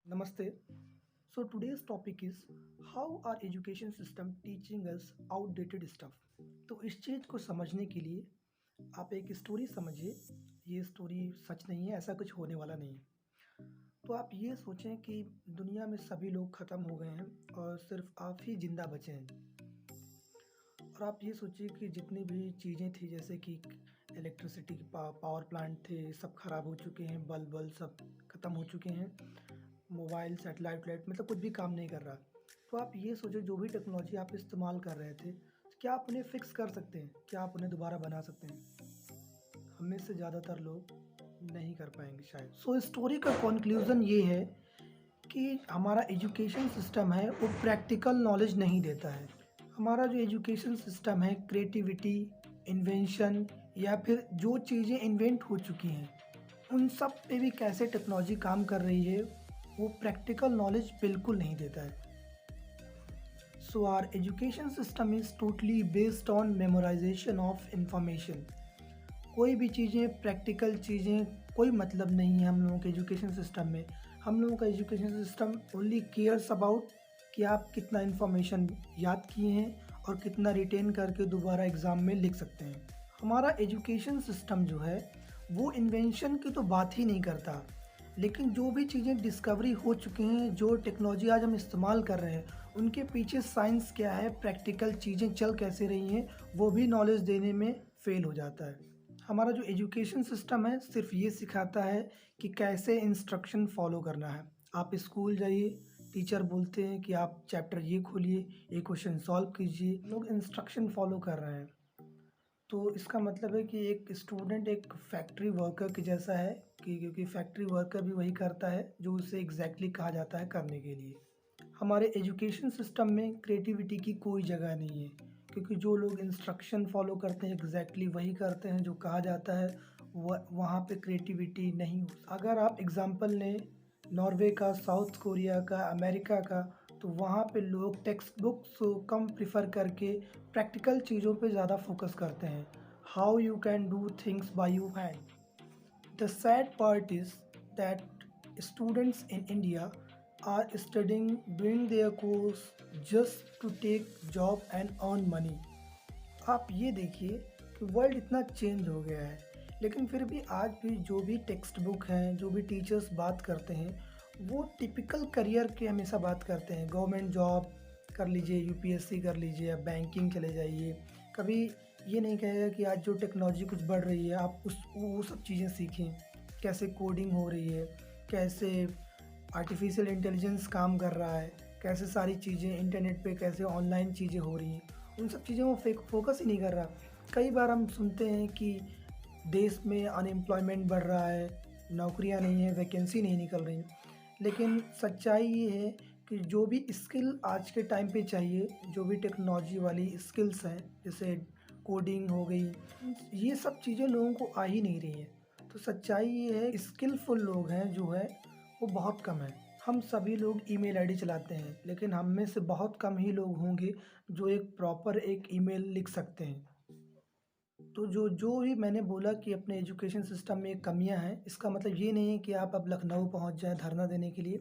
Namaste. So today's topic is how our education system teaching us outdated stuff. तो इस चीज़ को समझने के लिए आप एक स्टोरी समझिए। ये स्टोरी सच नहीं है, ऐसा कुछ होने वाला नहीं है। तो आप ये सोचें कि दुनिया में सभी लोग ख़त्म हो गए हैं और सिर्फ आप ही ज़िंदा बचे हैं। और आप ये सोचिए कि जितनी भी चीज़ें थी जैसे कि इलेक्ट्रिसिटी के पावर प्लांट थे, सब ख़राब हो चुके हैं, बल्ब सब ख़त्म हो चुके हैं। मोबाइल, सैटेलाइट लाइट मतलब कुछ भी काम नहीं कर रहा। तो आप ये सोचो जो भी टेक्नोलॉजी आप इस्तेमाल कर रहे थे, तो क्या आप उन्हें फ़िक्स कर सकते हैं? क्या आप उन्हें दोबारा बना सकते हैं? हम में से ज़्यादातर लोग नहीं कर पाएँगे शायद। सो स्टोरी का कॉन्क्लूज़न ये है कि हमारा एजुकेशन सिस्टम है वो प्रैक्टिकल नॉलेज नहीं देता है। हमारा जो एजुकेशन सिस्टम है क्रिएटिविटी, इन्वेंशन या फिर जो चीज़ें इन्वेंट हो चुकी हैं, उन सब पे भी कैसे टेक्नोलॉजी काम कर रही है, वो प्रैक्टिकल नॉलेज बिल्कुल नहीं देता है। So our education system is totally based on memorisation of information. कोई भी चीज़ें प्रैक्टिकल चीज़ें कोई मतलब नहीं है हम लोगों के एजुकेशन सिस्टम में। हम लोगों का education system only cares about कि आप कितना इन्फॉर्मेशन याद किए हैं और कितना रिटेन करके दोबारा एग्ज़ाम में लिख सकते हैं। हमारा एजुकेशन सिस्टम जो है वो इन्वेंशन की तो बात ही नहीं करता, लेकिन जो भी चीज़ें डिस्कवरी हो चुकी हैं, जो टेक्नोलॉजी आज हम इस्तेमाल कर रहे हैं, उनके पीछे साइंस क्या है, प्रैक्टिकल चीज़ें चल कैसे रही हैं, वो भी नॉलेज देने में फ़ेल हो जाता है। हमारा जो एजुकेशन सिस्टम है सिर्फ ये सिखाता है कि कैसे इंस्ट्रक्शन फॉलो करना है। आप स्कूल जाइए, टीचर बोलते हैं कि आप चैप्टर ये खोलिए, ये क्वेश्चन सॉल्व कीजिए, लोग इंस्ट्रक्शन फॉलो कर रहे हैं। तो इसका मतलब है कि एक स्टूडेंट एक फैक्ट्री वर्कर के जैसा है कि क्योंकि फैक्ट्री वर्कर भी वही करता है जो उसे एग्जैक्टली कहा जाता है करने के लिए। हमारे एजुकेशन सिस्टम में क्रिएटिविटी की कोई जगह नहीं है, क्योंकि जो लोग इंस्ट्रक्शन फॉलो करते हैं एग्जैक्टली वही करते हैं जो कहा जाता है, वहाँ पे क्रिएटिविटी नहीं हो। अगर आप एग्जांपल लें नॉर्वे का, साउथ कोरिया का, अमेरिका का, तो वहाँ पे लोग टेक्स्ट बुक्स को कम प्रिफर करके प्रैक्टिकल चीज़ों पे ज़्यादा फोकस करते हैं। How you can do things by your hand. The sad part is that students in India are studying, doing their course just to take job and earn money। आप ये देखिए कि वर्ल्ड इतना चेंज हो गया है, लेकिन फिर भी आज भी जो भी टेक्स्ट बुक हैं, जो भी टीचर्स बात करते हैं, वो टिपिकल करियर की हमेशा बात करते हैं। गवर्नमेंट जॉब कर लीजिए, यूपीएससी कर लीजिए, या बैंकिंग चले जाइए। कभी ये नहीं कहेगा कि आज जो टेक्नोलॉजी कुछ बढ़ रही है आप वो सब चीज़ें सीखें, कैसे कोडिंग हो रही है, कैसे आर्टिफिशियल इंटेलिजेंस काम कर रहा है, कैसे सारी चीज़ें इंटरनेट पे कैसे ऑनलाइन चीज़ें हो रही हैं, उन सब चीज़ों में फोकस ही नहीं कर रहा। कई बार हम सुनते हैं कि देश में अनएम्प्लॉयमेंट बढ़ रहा है, नौकरियां नहीं है, वैकेंसी नहीं निकल रही, लेकिन सच्चाई ये है कि जो भी स्किल आज के टाइम पे चाहिए, जो भी टेक्नोलॉजी वाली स्किल्स हैं जैसे कोडिंग हो गई, ये सब चीज़ें लोगों को आ ही नहीं रही हैं। तो सच्चाई ये है स्किलफुल लोग हैं जो है वो बहुत कम है। हम सभी लोग ईमेल आईडी चलाते हैं, लेकिन हम में से बहुत कम ही लोग होंगे जो एक प्रॉपर एक ईमेल लिख सकते हैं। तो जो जो भी मैंने बोला कि अपने एजुकेशन सिस्टम में कमियां हैं, इसका मतलब ये नहीं है कि आप अब लखनऊ पहुंच जाएं धरना देने के लिए।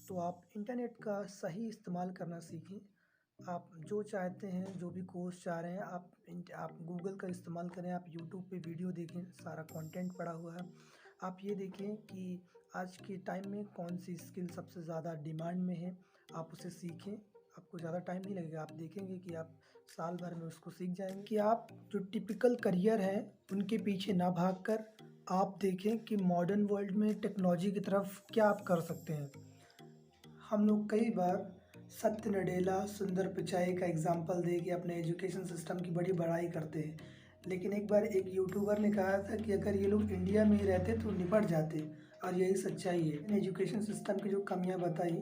तो आप इंटरनेट का सही इस्तेमाल करना सीखें। आप जो चाहते हैं, जो भी कोर्स चाह रहे हैं, आप गूगल का इस्तेमाल करें, आप यूट्यूब पे वीडियो देखें, सारा कंटेंट पड़ा हुआ है। आप ये देखें कि आज के टाइम में कौन सी स्किल सबसे ज़्यादा डिमांड में है, आप उसे सीखें। आपको ज़्यादा टाइम नहीं लगेगा, आप देखेंगे कि आप साल भर में उसको सीख जाएंगे। कि आप जो टिपिकल करियर है उनके पीछे ना भागकर आप देखें कि मॉडर्न वर्ल्ड में टेक्नोलॉजी की तरफ क्या आप कर सकते हैं। हम लोग कई बार सत्य नडेला, सुंदर पिचाई का एग्जाम्पल दे के अपने एजुकेशन सिस्टम की बड़ी बड़ाई करते हैं, लेकिन एक बार एक यूट्यूबर ने कहा था कि अगर ये लोग इंडिया में ही रहते तो निपट जाते, और यही सच्चाई है। एजुकेशन सिस्टम की जो कमियां बताई,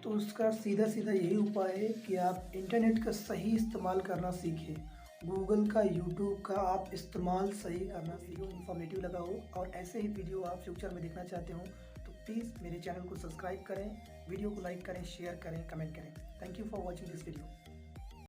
तो उसका सीधा सीधा यही उपाय है कि आप इंटरनेट का सही इस्तेमाल करना सीखें। गूगल का, यूट्यूब का आप इस्तेमाल सही करना सीखो। इन्फॉर्मेटिव लगा हो और ऐसे ही वीडियो आप फ्यूचर में देखना चाहते हो तो प्लीज़ मेरे चैनल को सब्सक्राइब करें, वीडियो को लाइक करें, शेयर करें, कमेंट करें। Thank you for watching this video.